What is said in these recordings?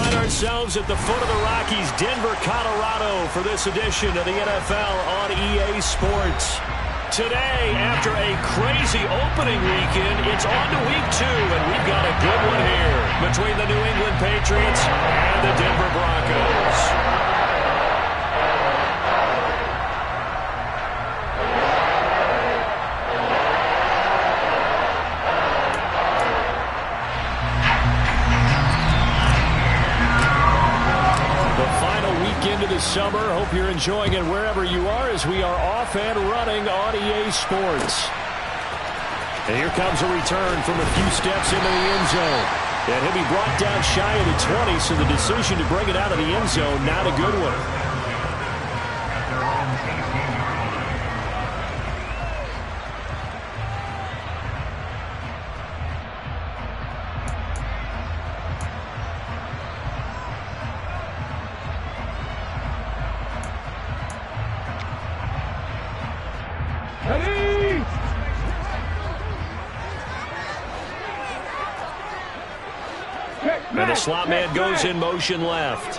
find ourselves at the foot of the Rockies, Denver, Colorado, for this edition of the NFL on EA Sports. Today, after a crazy opening weekend, it's on to week 2, and we've got a good one here between the New England Patriots and the Denver Broncos. Into the summer. Hope you're enjoying it wherever you are as we are off and running on EA Sports. And here comes a return from a few steps into the end zone. And he'll be brought down shy of the 20, so the decision to bring it out of the end zone, not a good one. And the slot man goes in motion left.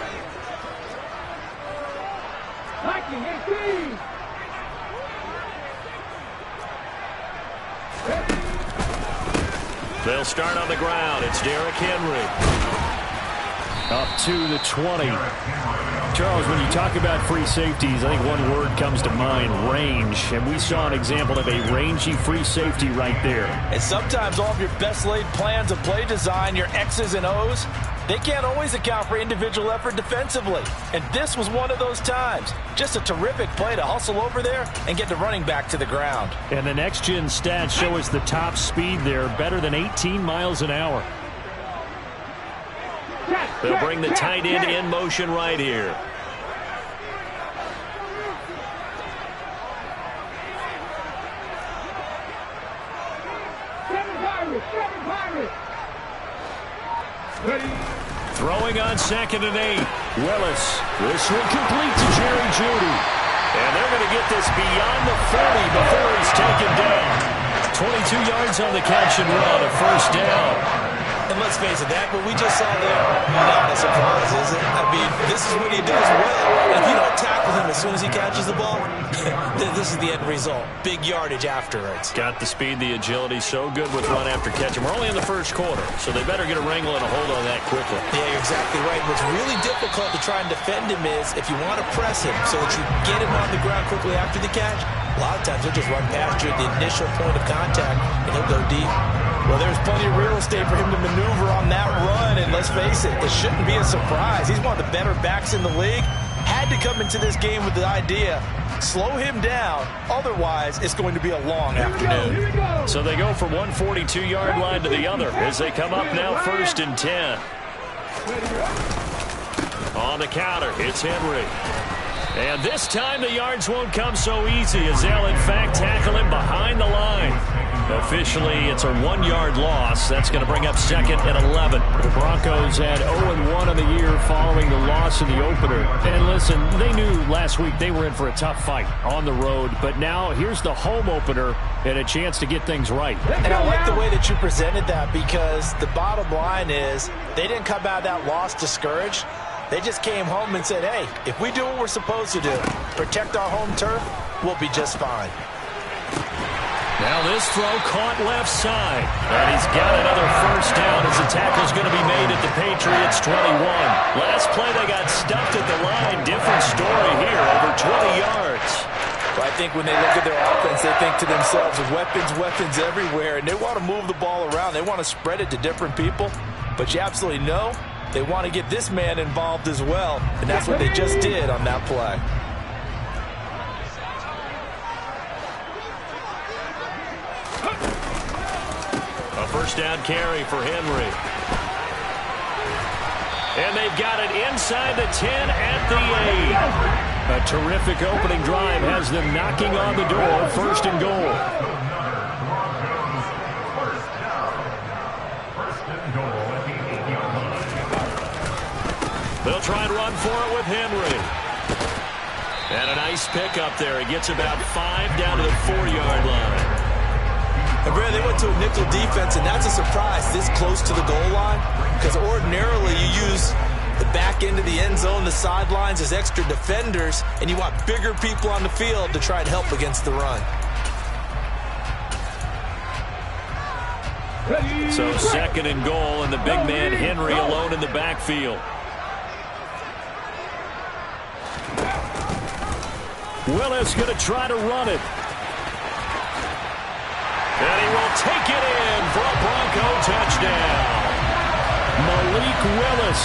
They'll start on the ground. It's Derrick Henry. Up to the 20. Charles, when you talk about free safeties, I think one word comes to mind, range. And we saw an example of a rangy free safety right there. And sometimes all of your best laid plans of play design, your X's and O's, they can't always account for individual effort defensively. And this was one of those times. Just a terrific play to hustle over there and get the running back to the ground. And the next-gen stats show us the top speed there, better than 18 miles an hour. They'll bring the tight end in motion right here. Throwing on 2nd and 8. Willis. This one complete to Jerry Jeudy. And they're going to get this beyond the 40 before he's taken down. 22 yards on the catch and run, a first down. And let's face it, that what we just saw there, not a surprise, is it? I mean, this is what he does well. And if you don't tackle him as soon as he catches the ball, this is the end result. Big yardage afterwards. Got the speed, the agility, so good with run after catch. And we're only in the first quarter, so they better get a wrangle and a hold on that quickly. Yeah, you're exactly right. What's really difficult to try and defend him is if you want to press him so that you get him on the ground quickly after the catch, a lot of times he'll just run past you at the initial point of contact, and he'll go deep. Well, there's plenty of real estate for him to maneuver on that run, and let's face it, it shouldn't be a surprise. He's one of the better backs in the league. Had to come into this game with the idea, slow him down, otherwise it's going to be a long afternoon. So they go from one 42-yard line to the other as they come up now 1st and 10. On the counter, it's Henry. And this time the yards won't come so easy as they'll in fact tackle him behind the line. Officially, it's a 1-yard loss. That's going to bring up 2nd and 11. The Broncos had 0-1 on the year following the loss in the opener. And listen, they knew last week they were in for a tough fight on the road. But now here's the home opener and a chance to get things right. And I like the way that you presented that, because the bottom line is they didn't come out of that loss discouraged. They just came home and said, hey, if we do what we're supposed to do, protect our home turf, we'll be just fine. Now this throw caught left side. And he's got another first down as the tackle's going to be made at the Patriots 21. Last play they got stuffed at the line. Different story here, over 20 yards. Well, I think when they look at their offense, they think to themselves, weapons everywhere, and they want to move the ball around. They want to spread it to different people. But you absolutely know they want to get this man involved as well, and that's what they just did on that play. A first down carry for Henry. And they've got it inside the 10 at the 8. A terrific opening drive has them knocking on the door, 1st and goal. They'll try and run for it with Henry. And a nice pickup there. He gets about 5 down to the 4-yard line. And Brad, they went to a nickel defense, and that's a surprise this close to the goal line, because ordinarily you use The back end of the end zone, the sidelines, is extra defenders, and you want bigger people on the field to try and help against the run. So 2nd and goal, and the big man Henry alone in the backfield. Willis going to try to run it. And he will take it in for a Bronco touchdown. Malik Willis,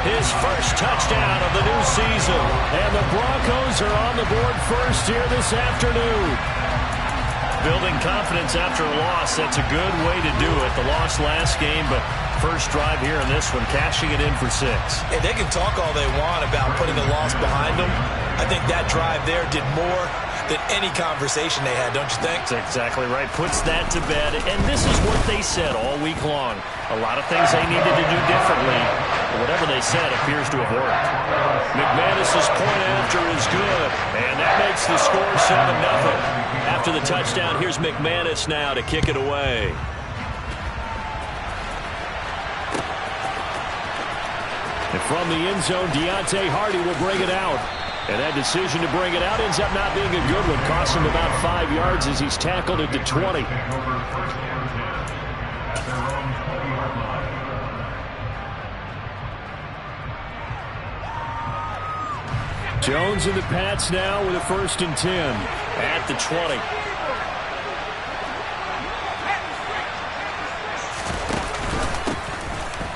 his first touchdown of the new season. And the Broncos are on the board first here this afternoon. Building confidence after a loss, that's a good way to do it. The loss last game, but first drive here in this one, cashing it in for 6. And they can talk all they want about putting a loss behind them. I think that drive there did more than any conversation they had, don't you think? That's exactly right. Puts that to bed. And this is what they said all week long. A lot of things they needed to do differently. But whatever they said appears to have worked. McManus's point after is good. And that makes the score 7-0. After the touchdown, here's McManus now to kick it away. And from the end zone, Deontay Hardy will bring it out. And that decision to bring it out ends up not being a good one. Costs him about 5 yards as he's tackled at the 20. Jones and the Pats now with a 1st and 10 at the 20.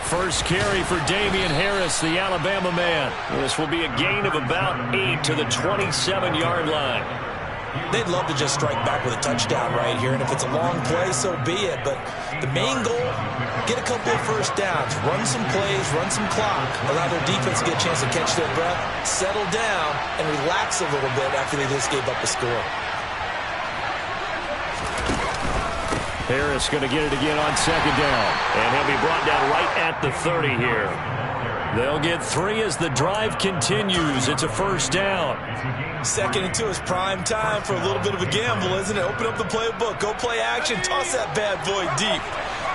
First carry for Damian Harris, the Alabama man. This will be a gain of about 8 to the 27-yard line. They'd love to just strike back with a touchdown right here, and if it's a long play, so be it. But the main goal, get a couple of first downs, run some plays, run some clock, allow their defense to get a chance to catch their breath, settle down, and relax a little bit after they just gave up a score. Harris going to get it again on 2nd down. And he'll be brought down right at the 30 here. They'll get 3 as the drive continues. It's a 1st down. 2nd and 2 is prime time for a little bit of a gamble, isn't it? Open up the playbook, go play action, toss that bad boy deep.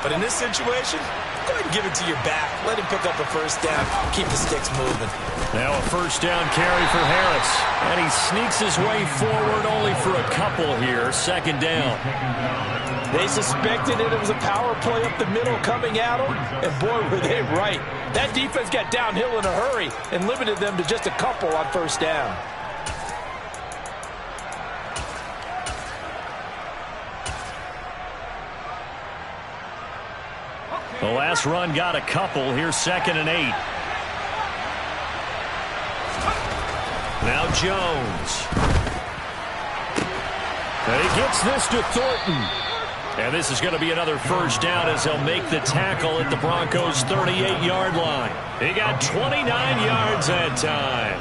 But in this situation, go ahead and give it to your back. Let him pick up a 1st down, keep the sticks moving. Now a 1st down carry for Harris. And he sneaks his way forward only for a couple here. 2nd down. They suspected it was a power play up the middle coming at them, and boy, were they right. That defense got downhill in a hurry and limited them to just a couple on 1st down. The last run got a couple. Here's 2nd and 8. Now Jones. And he gets this to Thornton. And this is going to be another 1st down as he'll make the tackle at the Broncos' 38-yard line. He got 29 yards that time.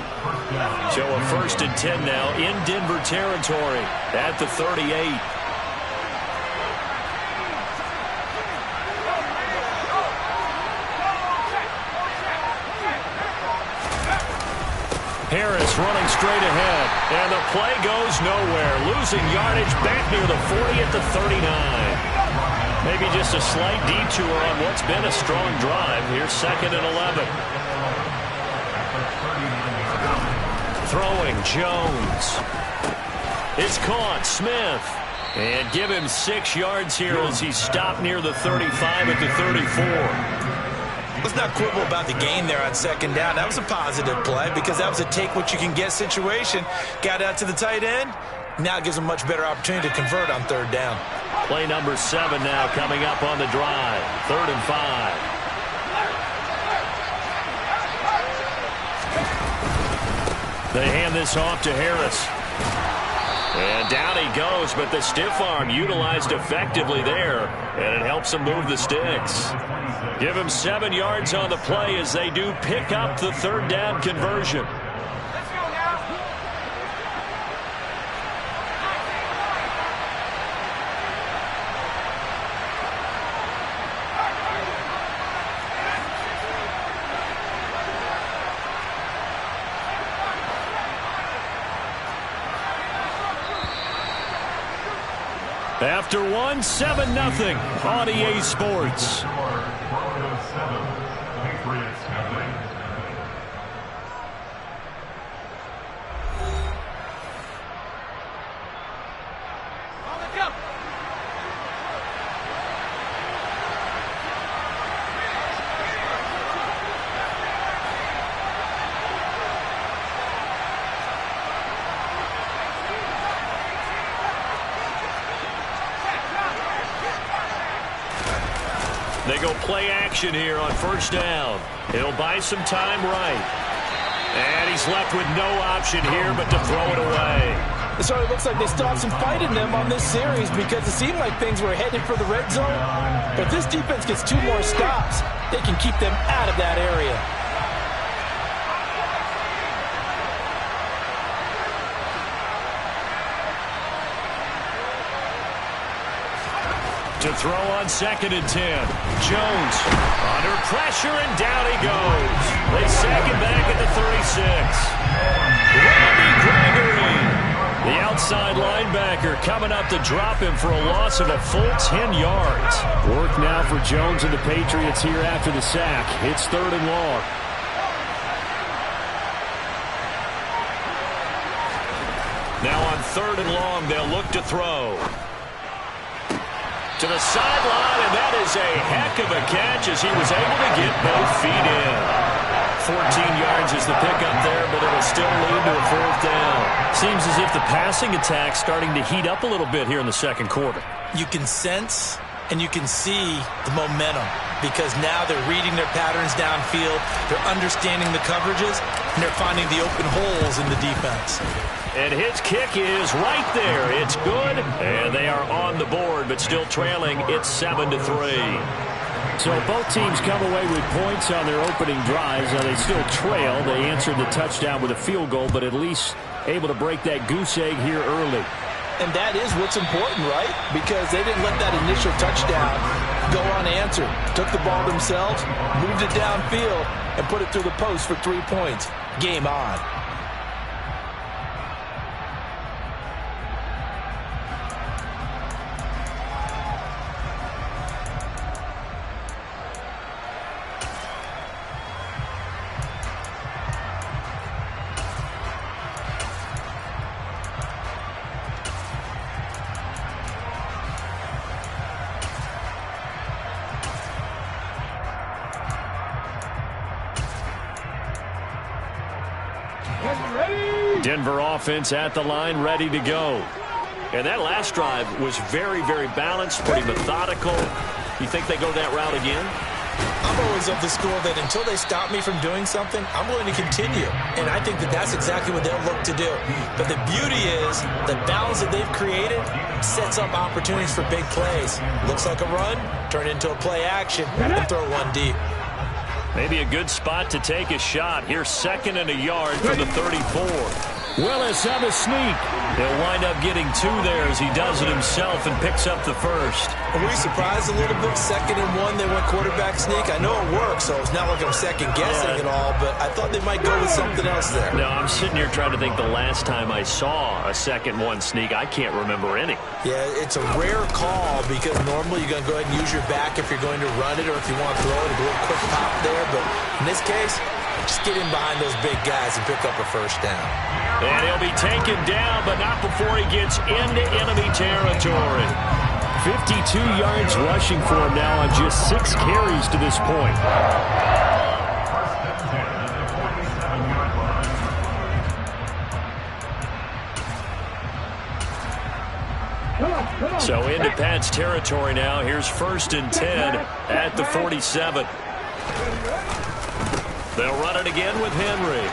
So a 1st and 10 now in Denver territory at the 38. Harris running straight ahead, and the play goes nowhere. Losing yardage back near the 40 at the 39. Maybe just a slight detour on what's been a strong drive. Here's 2nd and 11. Throwing Jones. It's caught. Smith. And give him 6 yards here as he's stopped near the 35 at the 34. Let's not quibble about the gain there on 2nd down. That was a positive play because that was a take-what-you-can-get situation. Got out to the tight end. Now it gives them a much better opportunity to convert on 3rd down. Play number 7 now coming up on the drive. 3rd and 5. They hand this off to Harris. And down he goes, but the stiff arm utilized effectively there, and it helps him move the sticks. Give him 7 yards on the play as they do pick up the 3rd down conversion. After 1, 7-0 on EA Sports. They go play action here on first down. He'll buy some time right. And he's left with no option here but to throw it away. So it looks like they still have some fight in them on this series because it seemed like things were headed for the red zone. But if this defense gets 2 more stops, they can keep them out of that area. To throw on 2nd and 10. Jones under pressure, and down he goes. They sack him back at the 36. Randy Gregory, the outside linebacker, coming up to drop him for a loss of a full 10 yards. Work now for Jones and the Patriots here after the sack. It's 3rd and long. Now on 3rd and long, they'll look to throw. To the sideline, and that is a heck of a catch as he was able to get both feet in. 14 yards is the pickup there, but it'll still lead to a 4th down. Seems as if the passing attack's starting to heat up a little bit here in the 2nd quarter. You can sense and you can see the momentum because now they're reading their patterns downfield, they're understanding the coverages, and they're finding the open holes in the defense. And his kick is right there. It's good, and they are on the board, but still trailing. It's 7-3. So both teams come away with points on their opening drives. Now they still trail. They answered the touchdown with a field goal, but at least able to break that goose egg here early. And that is what's important, right? Because they didn't let that initial touchdown go unanswered. Took the ball themselves, moved it downfield, and put it through the post for 3 points. Game on. Denver offense at the line, ready to go. And that last drive was very, very balanced, pretty methodical. You think they go that route again? I'm always of the school that until they stop me from doing something, I'm willing to continue. And I think that that's exactly what they'll look to do. But the beauty is the balance that they've created sets up opportunities for big plays. Looks like a run, turn into a play action, and throw one deep. Maybe a good spot to take a shot. Here's 2nd and a yard from the 34. Willis on a sneak. He'll wind up getting 2 there as he does it himself and picks up the first. Are we surprised a little bit? 2nd and 1, they went quarterback sneak. I know it works, so it's not like I'm second-guessing at all, but I thought they might go with something else there. No, I'm sitting here trying to think the last time I saw a 2nd 1 sneak. I can't remember any. Yeah, it's a rare call because normally you're going to go ahead and use your back if you're going to run it or if you want to throw it, a little quick pop there. But in this case, just get in behind those big guys and pick up a first down. And he'll be taken down, but not before he gets into enemy territory. 52 yards rushing for him now on just 6 carries to this point. So into Pat's territory now. Here's 1st and 10 at the 47. They'll run it again with Henry.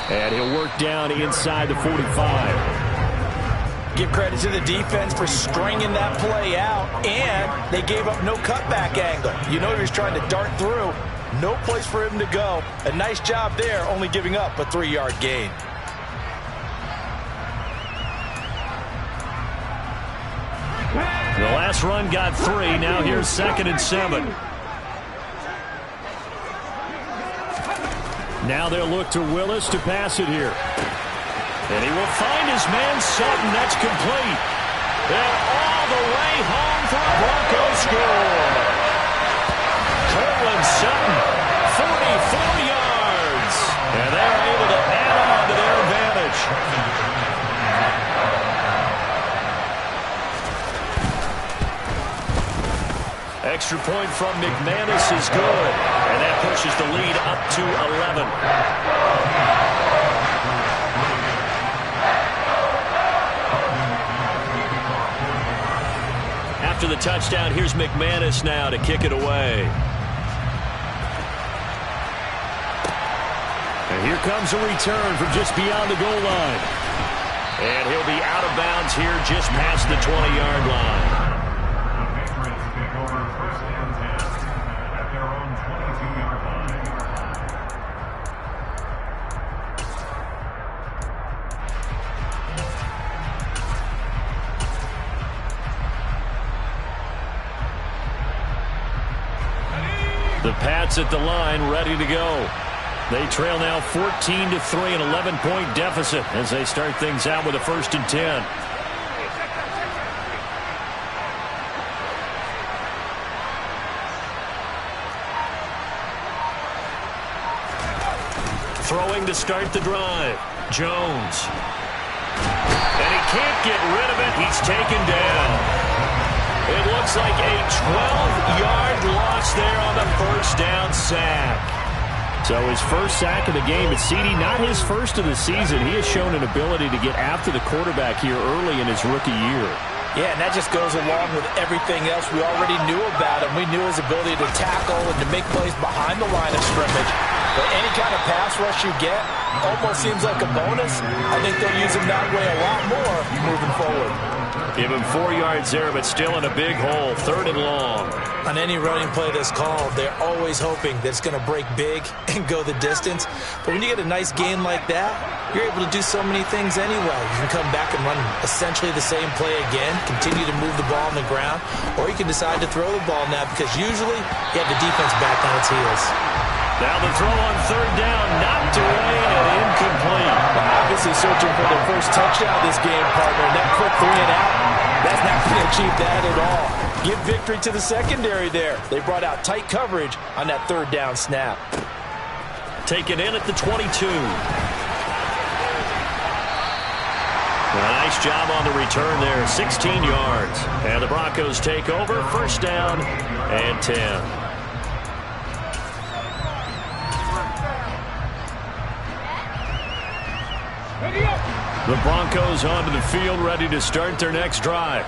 And he'll work down inside the 45. Give credit to the defense for stringing that play out, and they gave up no cutback angle. You know he was trying to dart through. No place for him to go. A nice job there, only giving up a 3-yard gain. The last run got 3. Now here's 2nd and 7. Now they'll look to Willis to pass it here. And he will find his man Sutton. That's complete. And all the way home for a Broncos score. Cortland Sutton, 44 yards. And they're able to add on to their advantage. Extra point from McManus is good. And that pushes the lead up to 11. after the touchdown. Here's McManus now to kick it away. And here comes a return from just beyond the goal line. And he'll be out of bounds here just past the 20-yard line. The Pats at the line, ready to go. They trail now 14-3, an 11-point deficit as they start things out with a 1st and 10. Throwing to start the drive. Jones. And he can't get rid of it. He's taken down. It looks like a 12-yard loss there on the 1st down sack. So his first sack of the game, it's CD, not his first of the season. He has shown an ability to get after the quarterback here early in his rookie year. Yeah, and that just goes along with everything else we already knew about him. We knew his ability to tackle and to make plays behind the line of scrimmage. But any kind of pass rush you get almost seems like a bonus. I think they'll use him that way a lot more moving forward. Give him 4 yards there, but still in a big hole. 3rd and long. On any running play that's called, they're always hoping that it's going to break big and go the distance. But when you get a nice gain like that, you're able to do so many things anyway. You can come back and run essentially the same play again, continue to move the ball on the ground, or you can decide to throw the ball now because usually you have the defense back on its heels. Now the throw on 3rd down, knocked away and incomplete. Obviously searching for their first touchdown this game, partner. That quick 3 and out, that's not going to achieve that at all. Give victory to the secondary there. They brought out tight coverage on that 3rd down snap. Taken in at the 22. A nice job on the return there, 16 yards. And the Broncos take over, 1st down and 10. The Broncos onto the field, ready to start their next drive.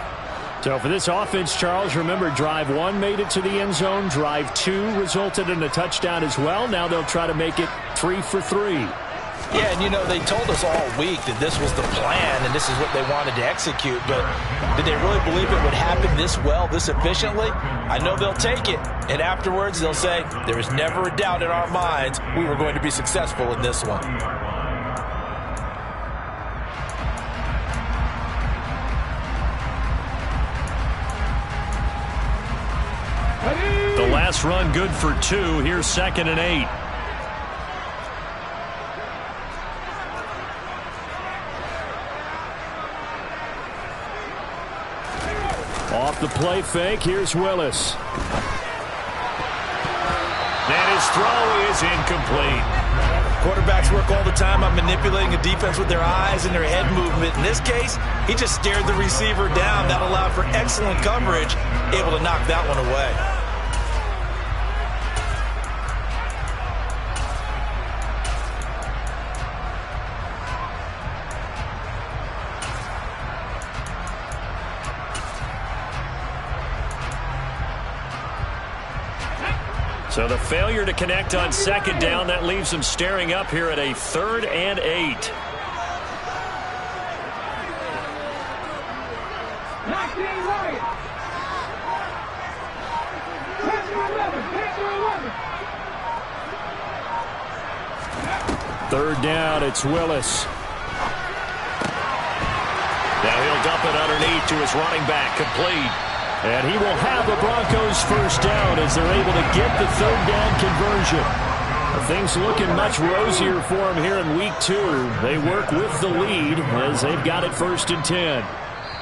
So for this offense, Charles, remember drive 1 made it to the end zone. Drive 2 resulted in a touchdown as well. Now they'll try to make it 3 for 3. Yeah, and you know, they told us all week that this was the plan and this is what they wanted to execute, but did they really believe it would happen this well, this efficiently? I know they'll take it, and afterwards they'll say, there was never a doubt in our minds we were going to be successful in this one. The last run good for 2. Here's 2nd and 8. Off the play fake, here's Willis. And his throw is incomplete. Quarterbacks work all the time on manipulating a defense with their eyes and their head movement. In this case, he just stared the receiver down. That allowed for excellent coverage, able to knock that one away. So the failure to connect on 2nd down, that leaves them staring up here at a 3rd and 8. Third down, it's Willis. Now he'll dump it underneath to his running back, complete. And he will have the Broncos 1st down as they're able to get the 3rd down conversion. Things looking much rosier for him here in week 2. They work with the lead as they've got it 1st and 10.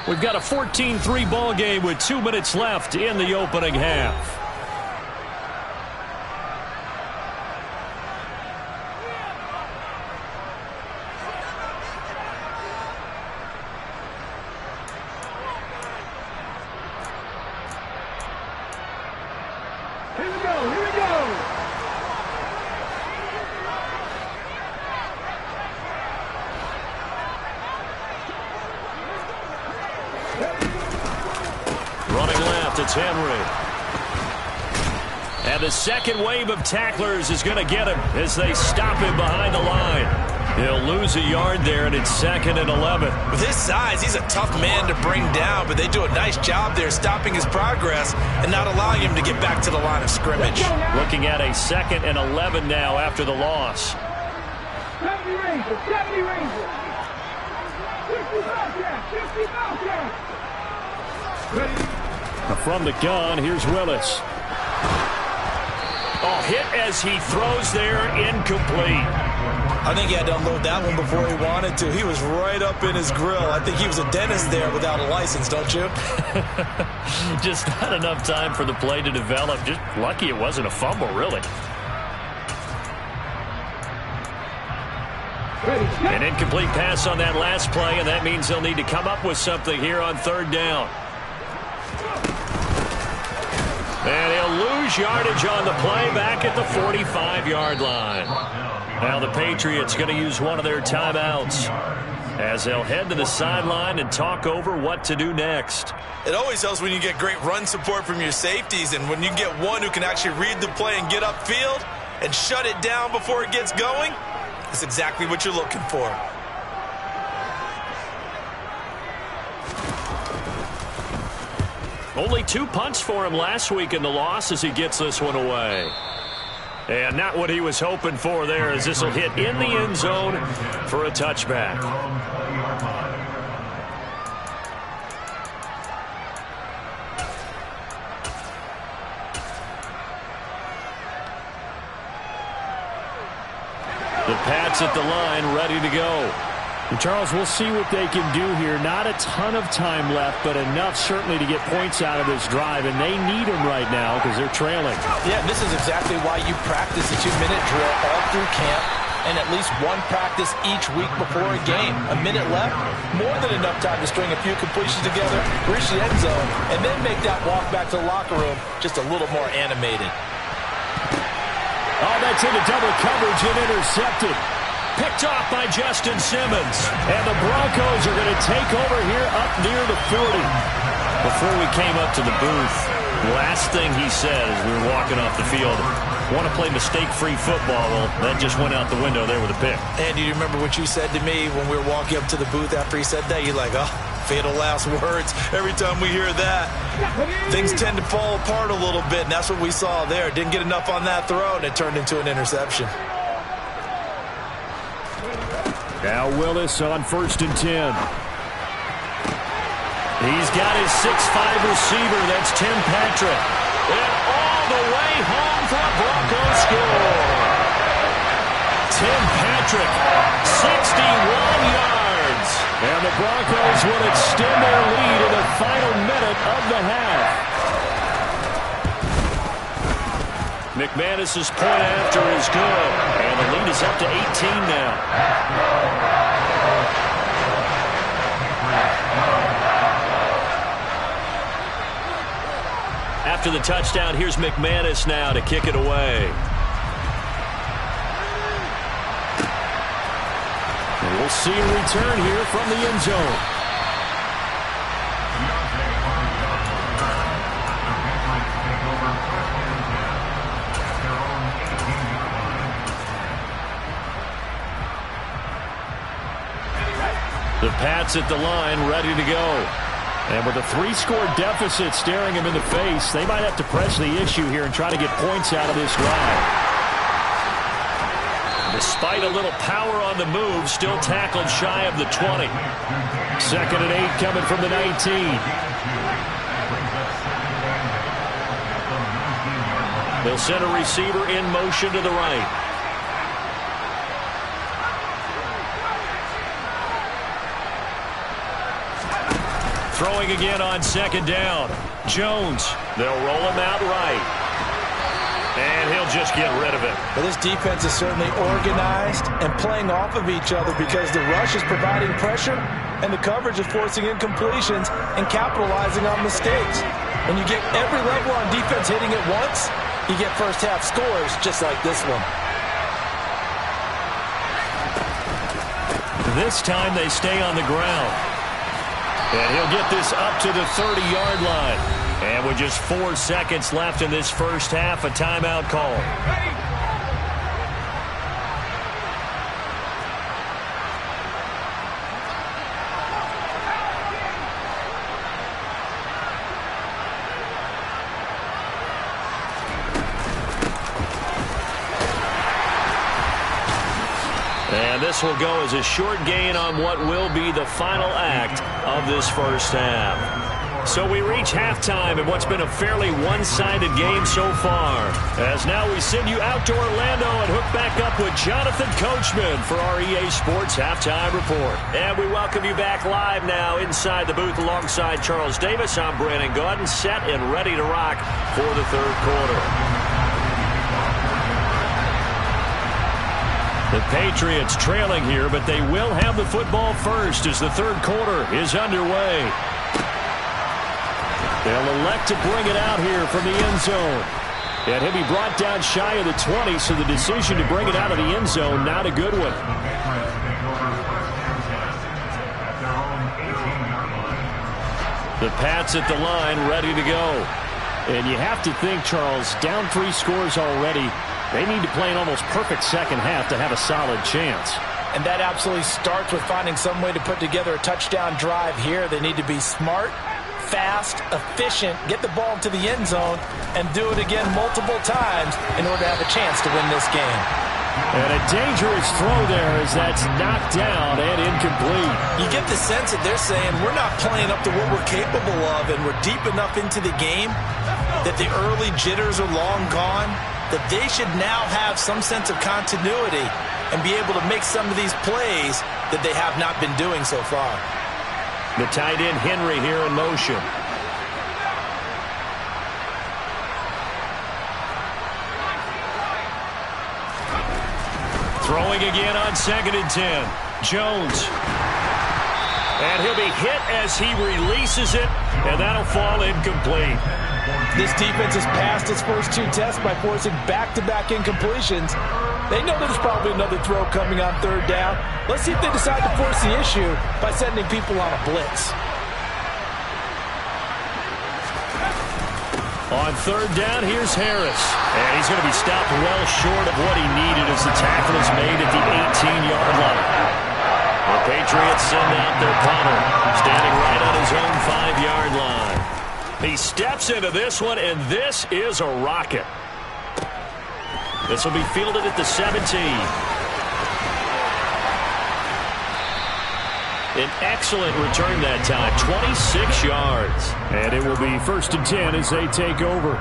We've got a 14-3 ball game with 2 minutes left in the opening half. Running left. left, it's Henry. And the second wave of tacklers is going to get him as they stop him behind the line. He'll lose a yard there, and it's 2nd and 11. With his size, he's a tough man to bring down, but they do a nice job there stopping his progress and not allowing him to get back to the line of scrimmage. Looking at a 2nd and 11 now after the loss. 70 Rangers, 70 Rangers. 65 From the gun, here's Willis. Oh, hit as he throws there, incomplete. I think he had to unload that one before he wanted to. He was right up in his grill. I think he was a dentist there without a license, don't you? Just not enough time for the play to develop. Just lucky it wasn't a fumble, really. An incomplete pass on that last play, and that means they'll need to come up with something here on 3rd down. And he'll lose yardage on the play back at the 45-yard line. Now the Patriots going to use one of their timeouts as they'll head to the sideline and talk over what to do next. It always helps when you get great run support from your safeties, and when you get one who can actually read the play and get upfield and shut it down before it gets going, that's exactly what you're looking for. Only 2 punts for him last week in the loss as he gets this one away. And not what he was hoping for there, as this will hit in the end zone for a touchback. The Pats at the line, ready to go. And Charles, we'll see what they can do here. Not a ton of time left, but enough certainly to get points out of this drive, and they need them right now because they're trailing. Yeah, this is exactly why you practice the 2-minute drill all through camp and at least one practice each week before a game. A minute left, more than enough time to string a few completions together, reach the end zone, and then make that walk back to the locker room just a little more animated. Oh, that's into double coverage and intercepted. Picked off by Justin Simmons. And the Broncos are going to take over here up near the 40. Before we came up to the booth, last thing he said as we were walking off the field, want to play mistake-free football. Well, that just went out the window there with a pick. And you remember what you said to me when we were walking up to the booth after he said that? You're like, oh, fatal last words. Every time we hear that, things tend to fall apart a little bit, and that's what we saw there. Didn't get enough on that throw, and it turned into an interception. Now Willis on 1st and 10. He's got his 6'5" receiver. That's Tim Patrick. And all the way home for a Broncos score. Tim Patrick, 61 yards. And the Broncos will extend their lead in the final minute of the half. McManus's point after is good. And the lead is up to 18 now. After the touchdown, here's McManus now to kick it away. And we'll see a return here from the end zone. The Pats at the line, ready to go. And with a 3-score deficit staring him in the face, they might have to press the issue here and try to get points out of this drive. Despite a little power on the move, still tackled shy of the 20. 2nd and 8 coming from the 19. They'll send a receiver in motion to the right. Throwing again on 2nd down. Jones, they'll roll him out right. And he'll just get rid of it. Well, this defense is certainly organized and playing off of each other because the rush is providing pressure and the coverage is forcing incompletions and capitalizing on mistakes. When you get every level on defense hitting it once, you get first-half scores just like this one. This time they stay on the ground. And he'll get this up to the 30-yard line. And with just 4 seconds left in this first half, a timeout call. And this will go as a short gain on what will be the final act of this first half. So we reach halftime in what's been a fairly one-sided game so far. As now we send you out to Orlando and hook back up with Jonathan Coachman for our EA Sports Halftime Report. And we welcome you back live now inside the booth alongside Charles Davis. I'm Brandon Gaudin, set and ready to rock for the third quarter. The Patriots trailing here, but they will have the football first as the third quarter is underway. They'll elect to bring it out here from the end zone. And he'll be brought down shy of the 20, so the decision to bring it out of the end zone, not a good one. The Pats at the line, ready to go. And you have to think, Charles, down 3 scores already. They need to play an almost perfect second half to have a solid chance. And that absolutely starts with finding some way to put together a touchdown drive here. They need to be smart, fast, efficient, get the ball to the end zone, and do it again multiple times in order to have a chance to win this game. And a dangerous throw there as that's knocked down and incomplete. You get the sense that they're saying we're not playing up to what we're capable of, and we're deep enough into the game that the early jitters are long gone, that they should now have some sense of continuity and be able to make some of these plays that they have not been doing so far. The tight end Henry here in motion. Throwing again on 2nd and 10. Jones. And he'll be hit as he releases it, and that'll fall incomplete. This defense has passed its first 2 tests by forcing back-to-back incompletions. They know there's probably another throw coming on 3rd down. Let's see if they decide to force the issue by sending people on a blitz. On 3rd down, here's Harris. And he's going to be stopped well short of what he needed as the tackle is made at the 18-yard line. The Patriots send out their punter, standing right on his own 5-yard line. He steps into this one, and this is a rocket. This will be fielded at the 17. An excellent return that time, 26 yards. And it will be 1st and 10 as they take over.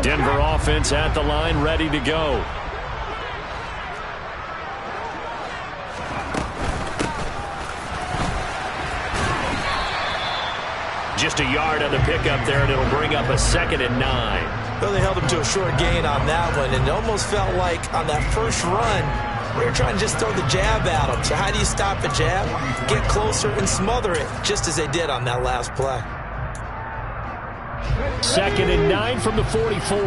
Denver offense at the line, ready to go. Just a yard on the pickup there, and it'll bring up a 2nd and 9. Well, they held him to a short gain on that one, and it almost felt like on that first run, they were trying to just throw the jab at him. So how do you stop a jab? Get closer and smother it, just as they did on that last play. 2nd and 9 from the 44.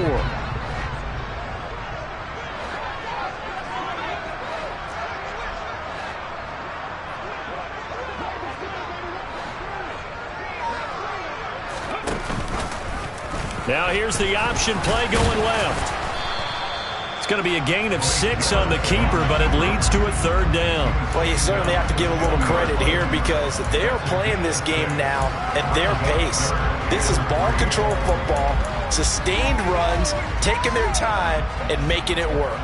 Now here's the option play going left. It's going to be a gain of 6 on the keeper, but it leads to a 3rd down. Well, you certainly have to give a little credit here because they are playing this game now at their pace. This is ball control football, sustained runs, taking their time, and making it work.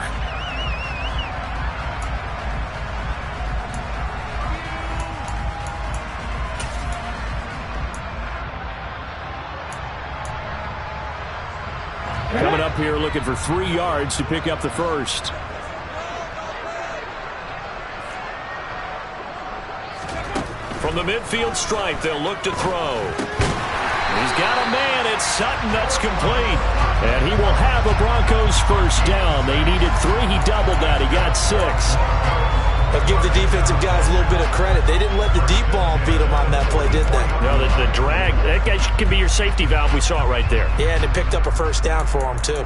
Coming up here looking for 3 yards to pick up the first. From the midfield stripe, they'll look to throw. He's got a man. It's Sutton. That's complete. And he will have a Broncos first down. They needed 3. He doubled that. He got 6. But give the defensive guys a little bit of credit. They didn't let the deep ball beat them on that play, did they? No, the drag, that guy can be your safety valve. We saw it right there. Yeah, and it picked up a first down for them, too.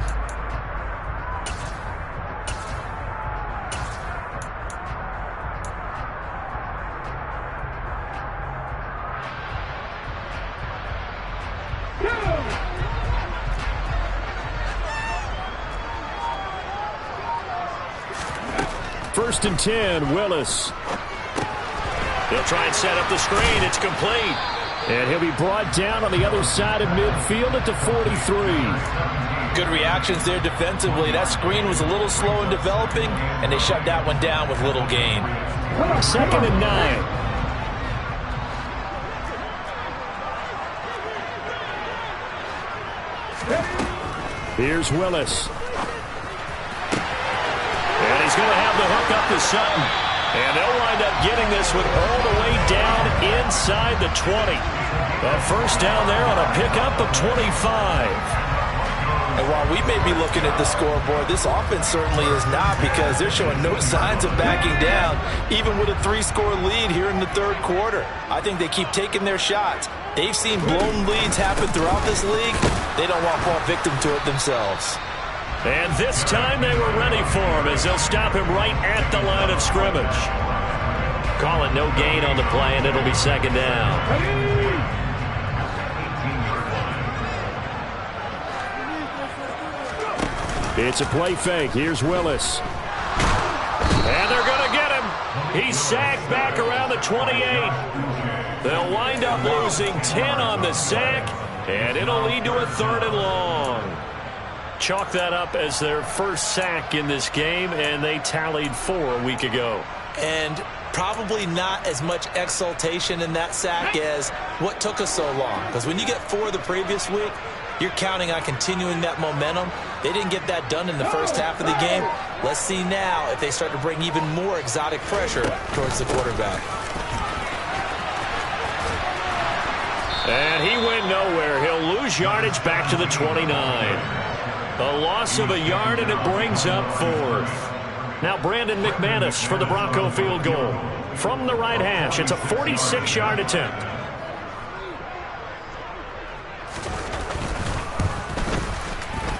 1st and 10, Willis. He'll try and set up the screen. It's complete. And he'll be brought down on the other side of midfield at the 43. Good reactions there defensively. That screen was a little slow in developing, and they shut that one down with little gain. 2nd and 9. Here's Willis. And he's going to have the hook up to Sutton. And they'll wind up getting this one all the way down inside the 20. A first down there on a pickup of 25. And while we may be looking at the scoreboard, this offense certainly is not, because they're showing no signs of backing down, even with a 3-score lead here in the third quarter. I think they keep taking their shots. They've seen blown leads happen throughout this league. They don't want to fall victim to it themselves. And this time they were ready for him, as they'll stop him right at the line of scrimmage. Call it no gain on the play, and it'll be 2nd down. It's a play fake. Here's Willis. And they're going to get him. He's sacked back around the 28. They'll wind up losing 10 on the sack, and it'll lead to a 3rd and long. Chalk that up as their first sack in this game, and they tallied 4 a week ago. And probably not as much exultation in that sack as what took us so long. Because when you get 4 the previous week, you're counting on continuing that momentum. They didn't get that done in the first half of the game. Let's see now if they start to bring even more exotic pressure towards the quarterback. And he went nowhere. He'll lose yardage back to the 29. A loss of a yard, and it brings up 4th. Now Brandon McManus for the Bronco field goal. From the right hash, it's a 46-yard attempt.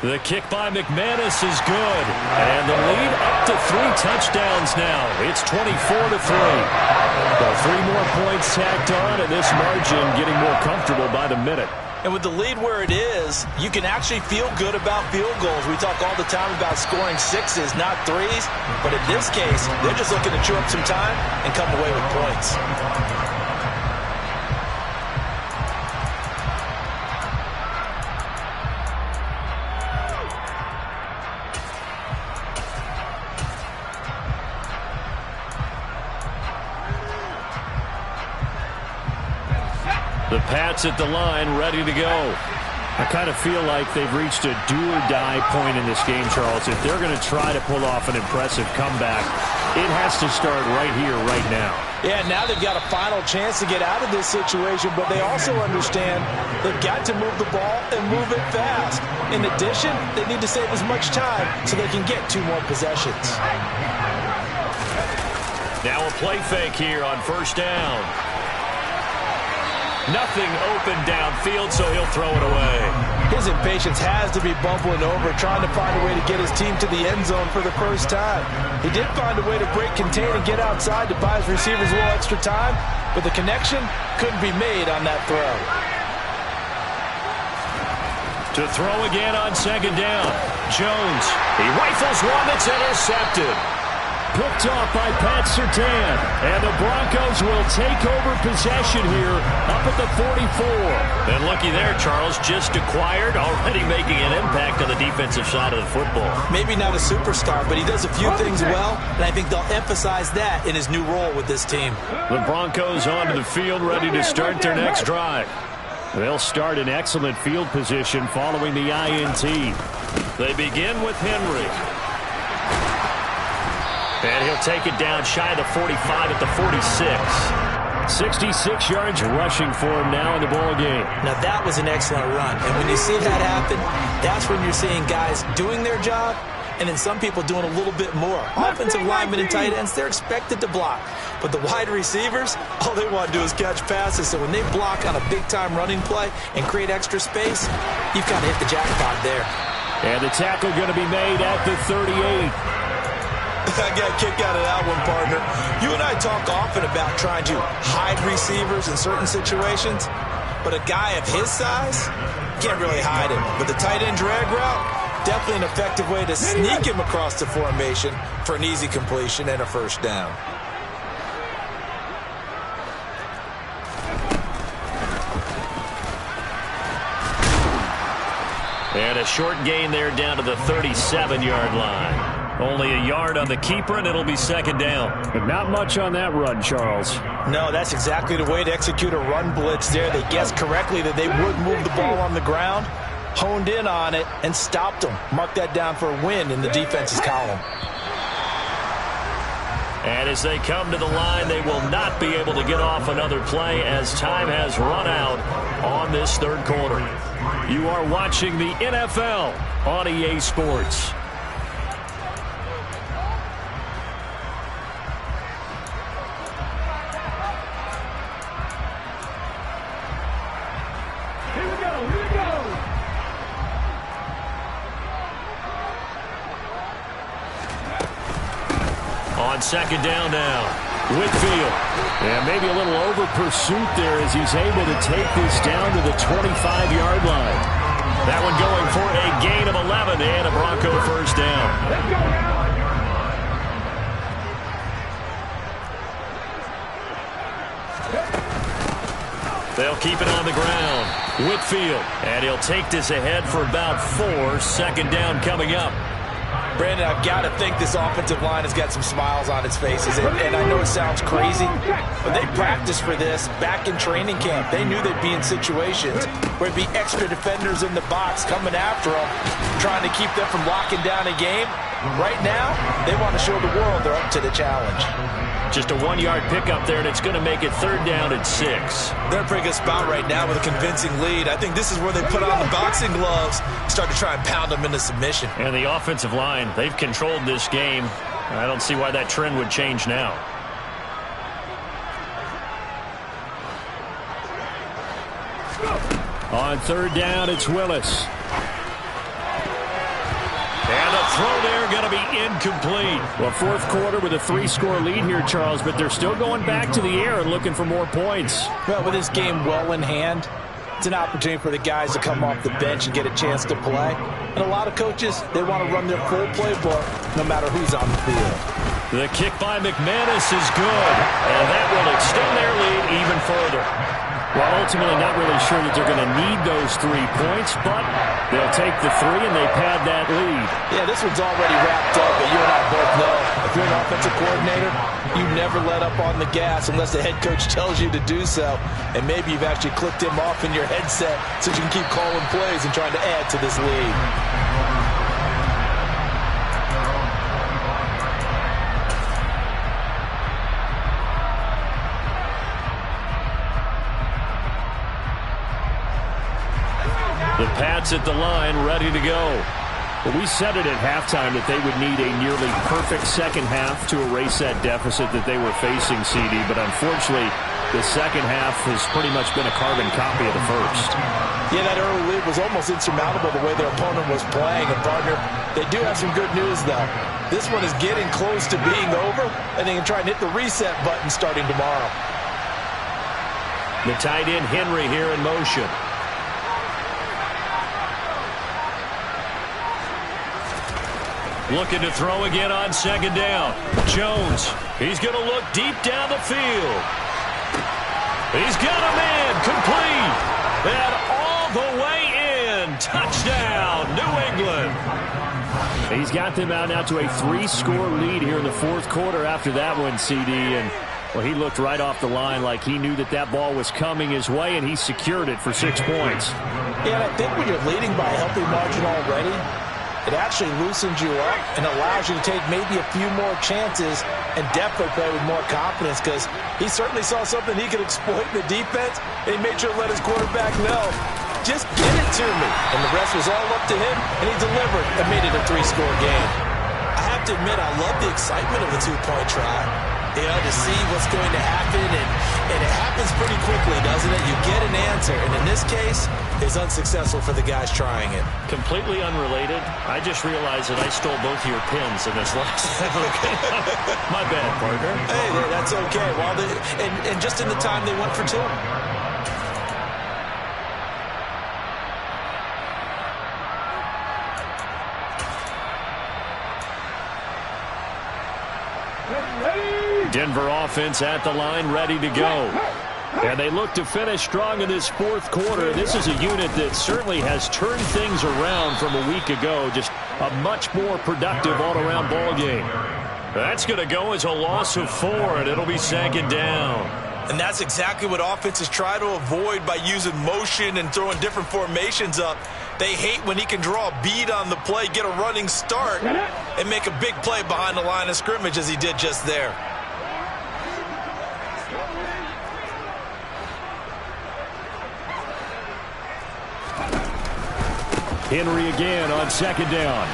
The kick by McManus is good. And the lead up to 3 touchdowns now. It's 24-3. Well, 3 more points tacked on, and this margin getting more comfortable by the minute. And with the lead where it is, you can actually feel good about field goals. We talk all the time about scoring 6s, not 3s. But in this case, they're just looking to chew up some time and come away with points. The Pats at the line, ready to go. I kind of feel like they've reached a do-or-die point in this game, Charles. If they're going to try to pull off an impressive comeback, it has to start right here, right now. Yeah, now they've got a final chance to get out of this situation, but they also understand they've got to move the ball and move it fast. In addition, they need to save as much time so they can get 2 more possessions. Now a play fake here on first down. Nothing open downfield, so he'll throw it away. His impatience has to be bubbling over, trying to find a way to get his team to the end zone for the first time. He did find a way to break contain and get outside to buy his receivers a little extra time, but the connection couldn't be made on that throw. To throw again on 2nd down. Jones, he rifles one that's intercepted. Picked off by Pat Surtain. And the Broncos will take over possession here up at the 44. And looky there, Charles, just acquired, already making an impact on the defensive side of the football. Maybe not a superstar, but he does a few things well, and I think they'll emphasize that in his new role with this team. The Broncos onto the field, ready to start their next drive. They'll start in excellent field position following the INT. They begin with Henry. And he'll take it down shy of the 45 at the 46. 66 yards rushing for him now in the ball game. Now that was an excellent run. And when you see that happen, that's when you're seeing guys doing their job and then some people doing a little bit more. Offensive linemen and tight ends, they're expected to block. But the wide receivers, all they want to do is catch passes. So when they block on a big-time running play and create extra space, you've kind of hit the jackpot there. And the tackle going to be made at the 38. I got a kick out of that one, partner. You and I talk often about trying to hide receivers in certain situations, but a guy of his size can't really hide him. But the tight end drag route, Definitely an effective way to sneak him across the formation for an easy completion and a first down. And a short gain there down to the 37-yard line. Only a yard on the keeper, and it'll be second down. But not much on that run, Charles. No, that's exactly the way to execute a run blitz there. They guessed correctly that they would move the ball on the ground, honed in on it, and stopped them. Mark that down for a win in the defense's column. And as they come to the line, they will not be able to get off another play as time has run out on this third quarter. You are watching the NFL on EA Sports. On second down now, Whitfield. And maybe a little over pursuit there as he's able to take this down to the 25-yard line. That one going for a gain of 11 and a Bronco first down. They'll keep it on the ground. Whitfield, and he'll take this ahead for about 4. Second down coming up. Brandon, I've got to think this offensive line has got some smiles on its faces. And I know it sounds crazy, but they practiced for this back in training camp. They knew they'd be in situations where it'd be extra defenders in the box coming after them, trying to keep them from locking down a game. Right now, they want to show the world they're up to the challenge. Just a 1-yard pickup there, and it's going to make it third down at 6. They're in a pretty good spot right now with a convincing lead. I think this is where they put on the boxing gloves, start to try and pound them into submission. And the offensive line, they've controlled this game. I don't see why that trend would change now. On third down, it's Willis. And the throw there going to be incomplete. Well, fourth quarter with a 3-score lead here, Charles, but they're still going back to the air and looking for more points. Well, with this game well in hand, it's an opportunity for the guys to come off the bench and get a chance to play. And a lot of coaches, they want to run their full playbook no matter who's on the field. The kick by McManus is good, and that will extend their lead even further. Well, ultimately not really sure that they're going to need those 3 points, but they'll take the 3 and they pad that lead. Yeah, this one's already wrapped up, but you and I both know if you're an offensive coordinator, you never let up on the gas unless the head coach tells you to do so. And maybe you've actually clicked him off in your headset so you can keep calling plays and trying to add to this lead. The Pats at the line, ready to go. Well, we said it at halftime that they would need a nearly perfect second half to erase that deficit that they were facing, CD. But unfortunately, the second half has pretty much been a carbon copy of the first. Yeah, that early lead was almost insurmountable the way their opponent was playing. And, partner, they do have some good news, though. This one is getting close to being over, and they can try and hit the reset button starting tomorrow. The tight end, Henry, here in motion. Looking to throw again on second down. Jones, he's going to look deep down the field. He's got a man, complete, and all the way in. Touchdown, New England. He's got them out now to a 3-score lead here in the fourth quarter after that one, CD. And, well, he looked right off the line like he knew that that ball was coming his way, and he secured it for 6 points. Yeah, and I think when you're leading by a healthy margin already, it actually loosens you up and allows you to take maybe a few more chances and definitely play with more confidence, because he certainly saw something he could exploit in the defense, and he made sure to let his quarterback know, just get it to me. And the rest was all up to him, and he delivered and made it a 3-score game. I have to admit, I love the excitement of the 2-point try. You know, to see what's going to happen, and it happens pretty quickly, doesn't it? You get an answer, and in this case, it's unsuccessful for the guys trying it. Completely unrelated, I just realized that I stole both of your pins in this last My bad, partner. Hey, that's okay. Well, and just in the time they went for 2. Denver offense at the line, ready to go. And they look to finish strong in this fourth quarter. This is a unit that certainly has turned things around from a week ago. Just a much more productive all-around ball game. That's going to go as a loss of 4, and it'll be second down. And that's exactly what offenses try to avoid by using motion and throwing different formations up. They hate when he can draw a bead on the play, get a running start, and make a big play behind the line of scrimmage as he did just there. Henry again on second down.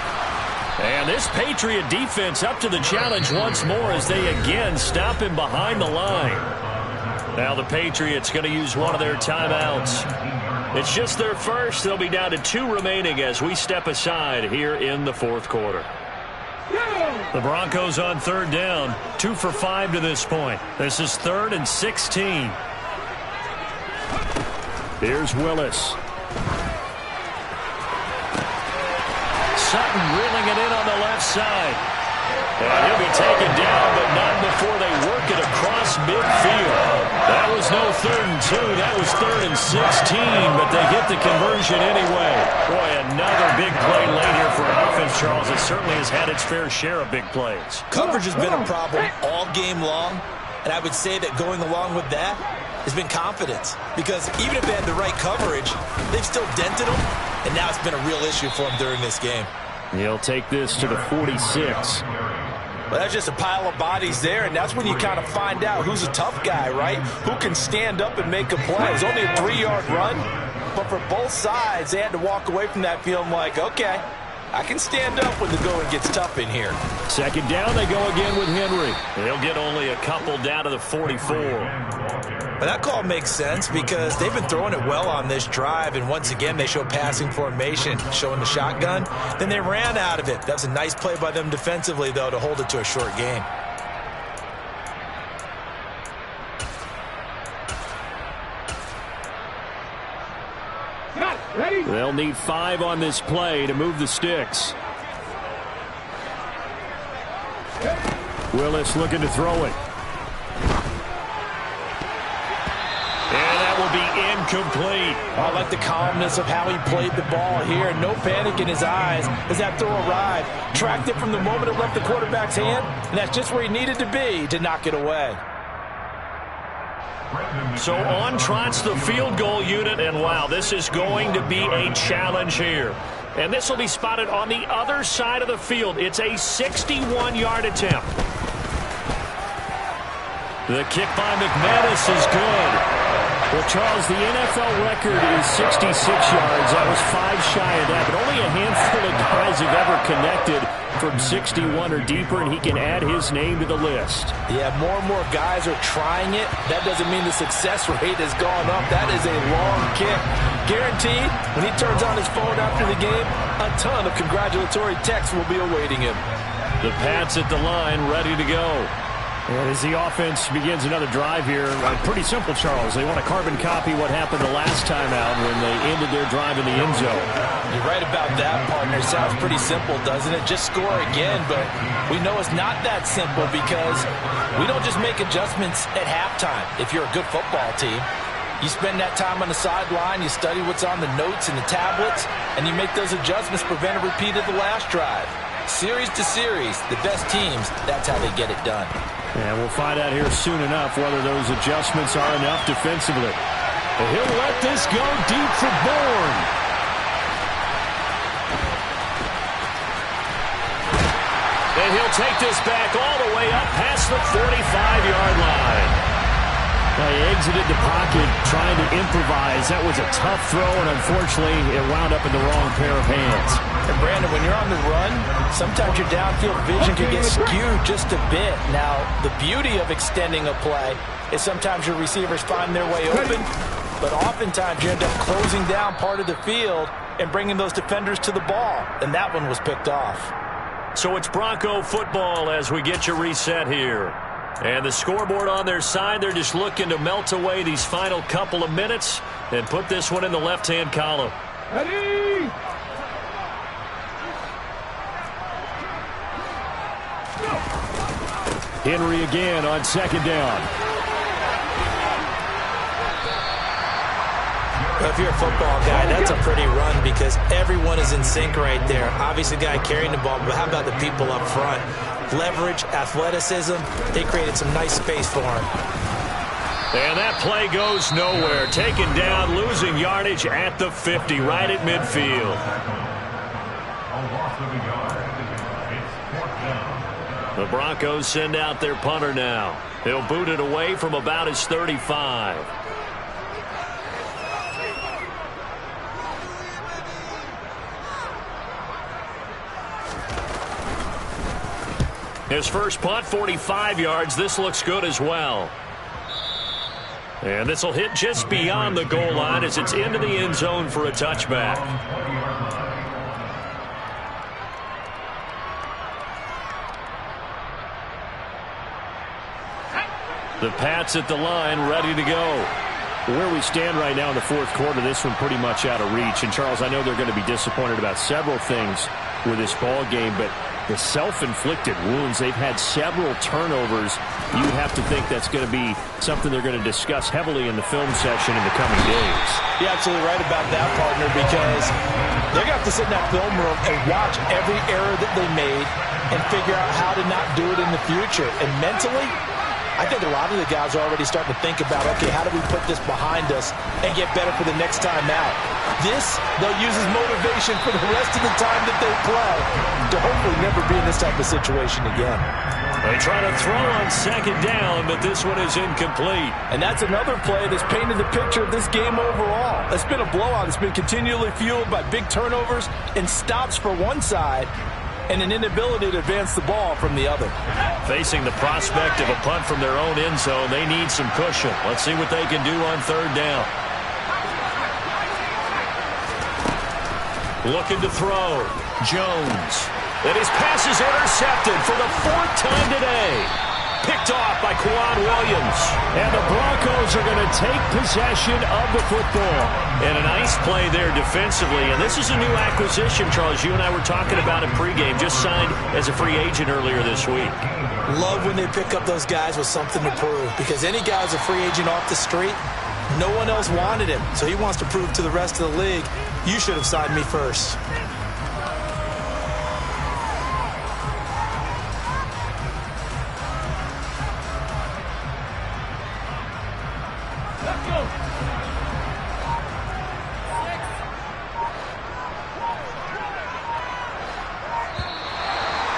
And this Patriot defense up to the challenge once more as they again stop him behind the line. Now the Patriots going to use one of their timeouts. It's just their first. They'll be down to 2 remaining as we step aside here in the fourth quarter. The Broncos on third down, 2 for 5 to this point. This is 3rd and 16. Here's Willis. Sutton reeling it in on the left side. And he'll be taken down, but not before they work it across midfield. That was no 3rd and 2. That was 3rd and 16, but they get the conversion anyway. Boy, another big play late here for offense, Charles. It certainly has had its fair share of big plays. Coverage has been a problem all game long, and I would say that going along with that has been confidence. Because even if they had the right coverage, they've still dented them, and now it's been a real issue for them during this game. He'll take this to the 46. Well, that's just a pile of bodies there, and that's when you kind of find out who's a tough guy, right? Who can stand up and make a play. It was only a 3-yard run, but for both sides, they had to walk away from that feeling like, okay, I can stand up when the going gets tough in here. Second down, they go again with Henry. They'll get only a couple down to the 44. But that call makes sense because they've been throwing it well on this drive, and once again they show passing formation, showing the shotgun. Then they ran out of it. That was a nice play by them defensively, though, to hold it to a short game. They'll need 5 on this play to move the sticks. Willis looking to throw it. And that will be incomplete. I like the calmness of how he played the ball here. No panic in his eyes as that throw arrived. Tracked it from the moment it left the quarterback's hand, and that's just where he needed to be to knock it away. So on trots the field goal unit, and wow, this is going to be a challenge here. And this will be spotted on the other side of the field. It's a 61-yard attempt. The kick by McManus is good. Well, Charles, the NFL record is 66 yards. That was 5 shy of that, but only a handful of guys have ever connected from 61 or deeper, and he can add his name to the list. Yeah, more and more guys are trying it. That doesn't mean the success rate has gone up. That is a long kick. Guaranteed, when he turns on his phone after the game, a ton of congratulatory texts will be awaiting him. The Pats at the line, ready to go. And as the offense begins another drive here, pretty simple, Charles. They want to carbon copy what happened the last time out when they ended their drive in the end zone. You're right about that, partner. Sounds pretty simple, doesn't it? Just score again, but we know it's not that simple because we don't just make adjustments at halftime if you're a good football team. You spend that time on the sideline, you study what's on the notes and the tablets, and you make those adjustments, prevent a repeat of the last drive. Series to series, the best teams, that's how they get it done. And we'll find out here soon enough whether those adjustments are enough defensively. But he'll let this go deep for Bourne. And he'll take this back all the way up past the 45-yard line. He exited the pocket trying to improvise. That was a tough throw, and unfortunately, it wound up in the wrong pair of hands. And Brandon, when you're on the run, sometimes your downfield vision can get skewed just a bit. Now, the beauty of extending a play is sometimes your receivers find their way open, but oftentimes you end up closing down part of the field and bringing those defenders to the ball, and that one was picked off. So it's Bronco football as we get you reset here. And the scoreboard on their side, they're just looking to melt away these final couple of minutes and put this one in the left-hand column. Ready? Go. Henry again on second down. Well, if you're a football guy, that's a pretty run because everyone is in sync right there. Obviously, the guy carrying the ball, but how about the people up front? Leverage, athleticism, they created some nice space for him. And that play goes nowhere. Taken down, losing yardage at the 50, right at midfield. The Broncos send out their punter now. He'll boot it away from about his 35. His first punt, 45 yards. This looks good as well. And this will hit just beyond the goal line as it's into the end zone for a touchback. The Pats at the line, ready to go. Where we stand right now in the fourth quarter, this one pretty much out of reach. And, Charles, I know they're going to be disappointed about several things with this ball game, but the self-inflicted wounds, they've had several turnovers. You have to think that's going to be something they're going to discuss heavily in the film session in the coming days. You're absolutely right about that, partner, because they're going to have to sit in that film room and watch every error that they made and figure out how to not do it in the future. And mentally, I think a lot of the guys are already starting to think about, okay, how do we put this behind us and get better for the next time out? This, they'll use as motivation for the rest of the time that they play to hopefully never be in this type of situation again. They try to throw on second down, but this one is incomplete. And that's another play that's painted the picture of this game overall. It's been a blowout. It's been continually fueled by big turnovers and stops for one side and an inability to advance the ball from the other. Facing the prospect of a punt from their own end zone, they need some cushion. Let's see what they can do on third down. Looking to throw. Jones. And his pass is intercepted for the fourth time today. Picked off by Quan Williams. And the Broncos are going to take possession of the football. And a nice play there defensively. And this is a new acquisition, Charles. You and I were talking about it pregame. Just signed as a free agent earlier this week. Love when they pick up those guys with something to prove. Because any guy who's a free agent off the street, no one else wanted him. So he wants to prove to the rest of the league, you should have signed me first.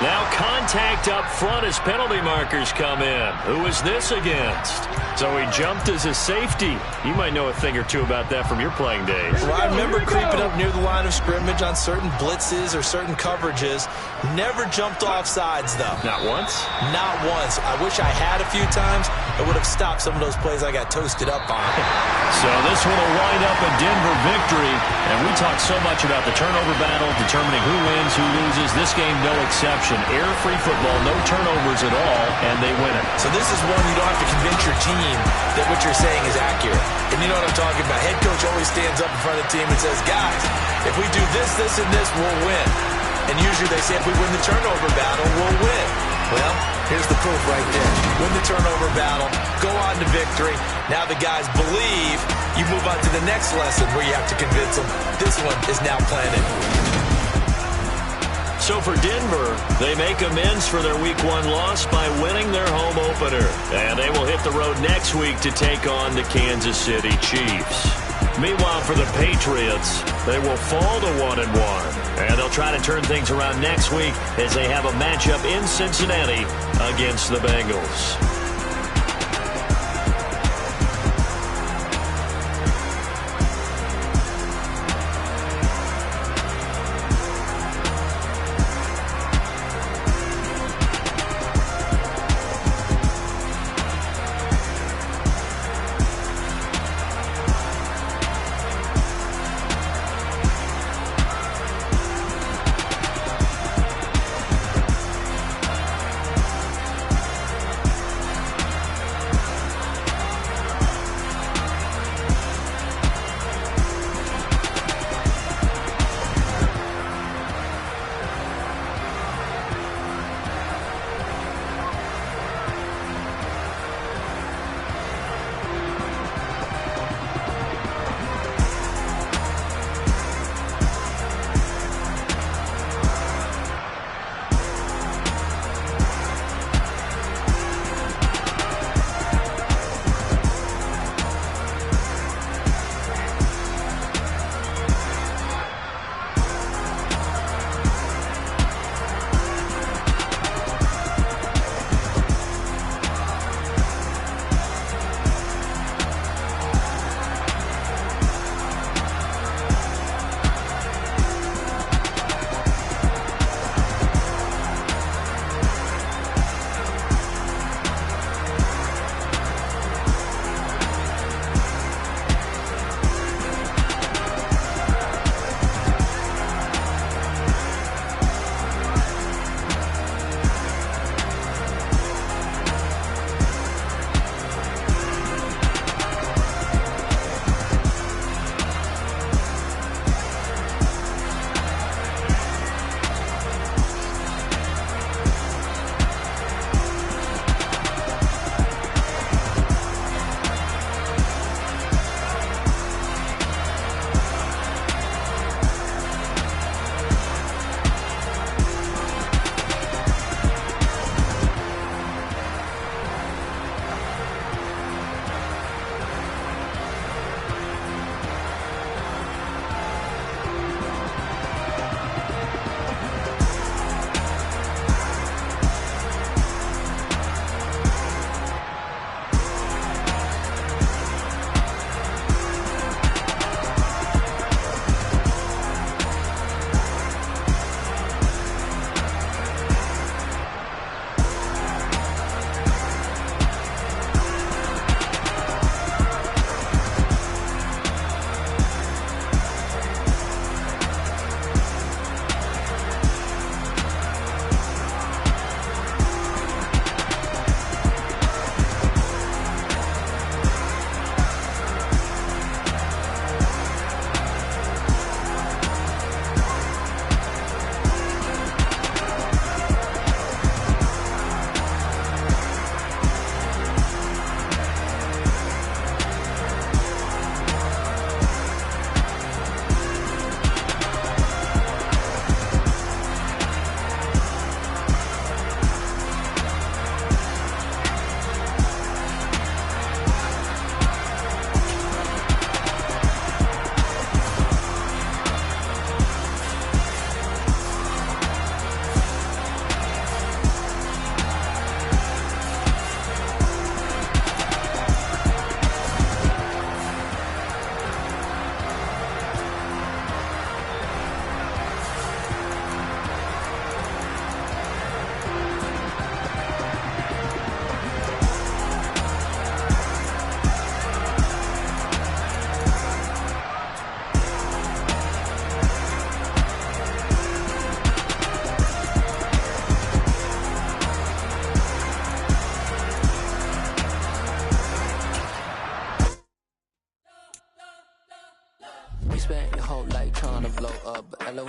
Now contact up front as penalty markers come in. Who is this against? So he jumped as a safety. You might know a thing or two about that from your playing days. Well, I remember creeping up near the line of scrimmage on certain blitzes or certain coverages. Never jumped off sides, though. Not once? Not once. I wish I had a few times. It would have stopped some of those plays I got toasted up on. So this one will wind up a Denver victory. And we talk so much about the turnover battle, determining who wins, who loses. This game, no exception. Error-free football, no turnovers at all, and they win it. So this is one you don't have to convince your team that what you're saying is accurate. And you know what I'm talking about. Head coach always stands up in front of the team and says, guys, if we do this, this, and this, we'll win. And usually they say if we win the turnover battle, we'll win. Well, here's the proof right there. Win the turnover battle, go on to victory. Now the guys believe. You move on to the next lesson where you have to convince them. This one is now planted. So for Denver, they make amends for their Week 1 loss by winning their home opener. And they will hit the road next week to take on the Kansas City Chiefs. Meanwhile, for the Patriots, they will fall to 1-1. And they'll try to turn things around next week as they have a matchup in Cincinnati against the Bengals.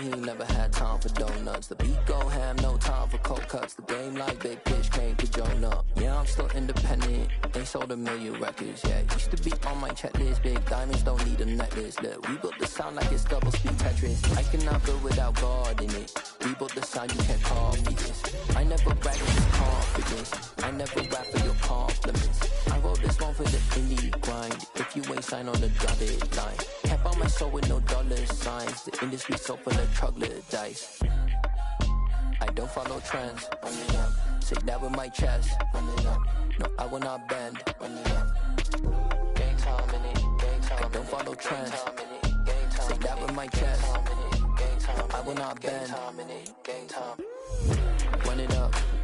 he ain't never had time for donuts. The beat go ham, no time for cold cuts. The game like big pitch came to join up. Yeah, I'm still independent, ain't sold a million records yet. Used to be on my checklist, big diamonds don't need a necklace. Look, we built the sound like it's double speed Tetris. I cannot build without God in it. We built the sound, you can't copy this. I never brag with this confidence. I never rap for your compliments. I wrote this one for the indie grind. If you ain't signed on the dotted line, can't buy my soul with no dollar signs. The industry so full of troglodytes. I don't follow trends. Say that with my chest. No, I will not bend. Gang time in it. I don't follow trends. Say that with my chest. I will not bend. Run it up.